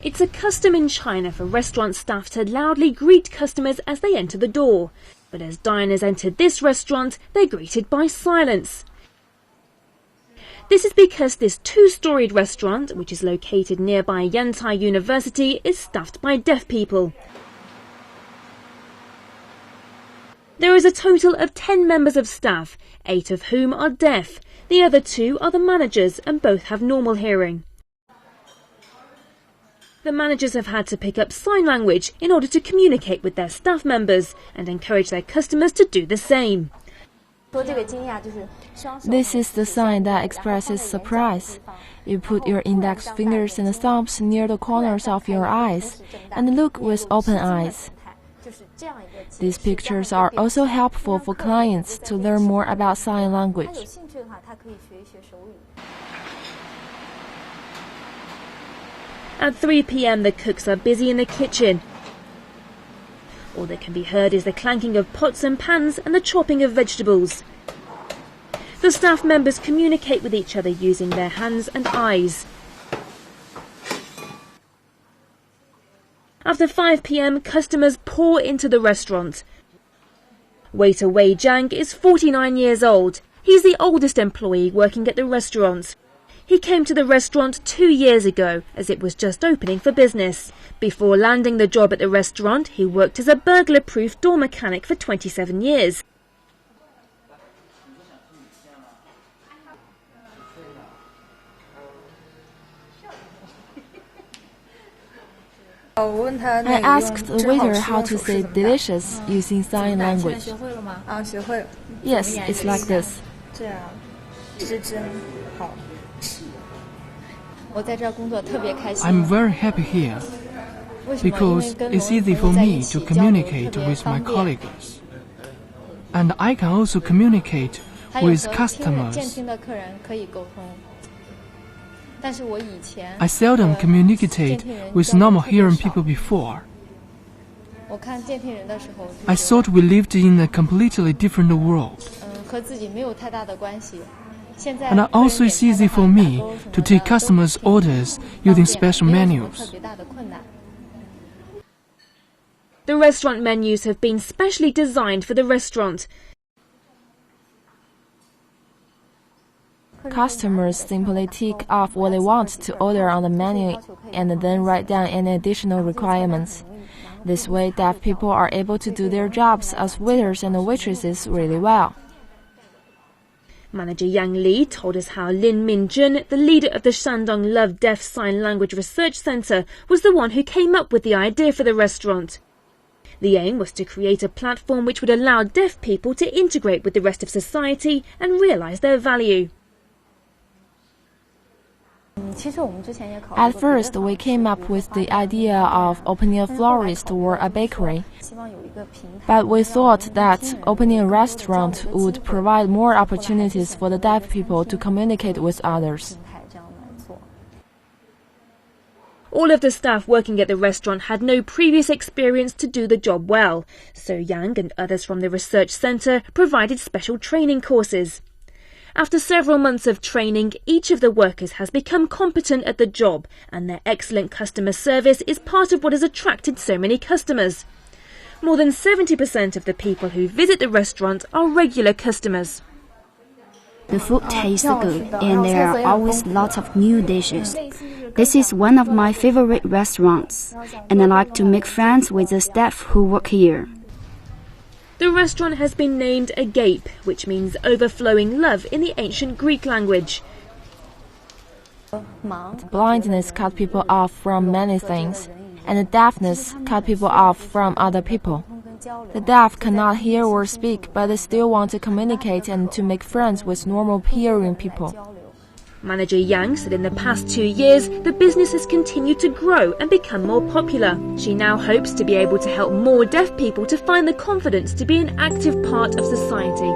It's a custom in China for restaurant staff to loudly greet customers as they enter the door. But as diners entered this restaurant, they're greeted by silence. This is because this two-storied restaurant, which is located nearby Yantai University, is staffed by deaf people. There is a total of 10 members of staff, 8 of whom are deaf. The other 2 are the managers and both have normal hearing. The managers have had to pick up sign language in order to communicate with their staff members and encourage their customers to do the same. This is the sign that expresses surprise. You put your index fingers and thumbs near the corners of your eyes and look with open eyes. These pictures are also helpful for clients to learn more about sign language. At 3 p.m. the cooks are busy in the kitchen. All that can be heard is the clanking of pots and pans and the chopping of vegetables. The staff members communicate with each other using their hands and eyes. After 5 p.m, customers pour into the restaurant. Waiter Wei Jiang is 49 years old. He's the oldest employee working at the restaurant. He came to the restaurant 2 years ago, as it was just opening for business. Before landing the job at the restaurant, he worked as a burglar-proof door mechanic for 27 years. I asked the waiter how to say delicious using sign language. Yes, it's like this. I'm very happy here because it's easy for me to communicate with my colleagues. And I can also communicate with customers. I seldom communicated with normal hearing people before. I thought we lived in a completely different world. And also it's easy for me to take customers' orders using special menus. The restaurant menus have been specially designed for the restaurant. Customers simply tick off what they want to order on the menu and then write down any additional requirements. This way, deaf people are able to do their jobs as waiters and waitresses really well. Manager Yang Li told us how Lin Minjun, the leader of the Shandong Love Deaf Sign Language Research Center, was the one who came up with the idea for the restaurant. The aim was to create a platform which would allow deaf people to integrate with the rest of society and realize their value. At first, we came up with the idea of opening a florist or a bakery. But we thought that opening a restaurant would provide more opportunities for the deaf people to communicate with others. All of the staff working at the restaurant had no previous experience to do the job well, so Yang and others from the research center provided special training courses. After several months of training, each of the workers has become competent at the job, and their excellent customer service is part of what has attracted so many customers. More than 70% of the people who visit the restaurant are regular customers. The food tastes good, and there are always lots of new dishes. This is one of my favorite restaurants, and I like to make friends with the staff who work here. The restaurant has been named Agape, which means overflowing love in the ancient Greek language. Blindness cut people off from many things, and deafness cut people off from other people. The deaf cannot hear or speak, but they still want to communicate and to make friends with normal hearing people. Manager Yang said in the past 2 years, the business has continued to grow and become more popular. She now hopes to be able to help more deaf people to find the confidence to be an active part of society.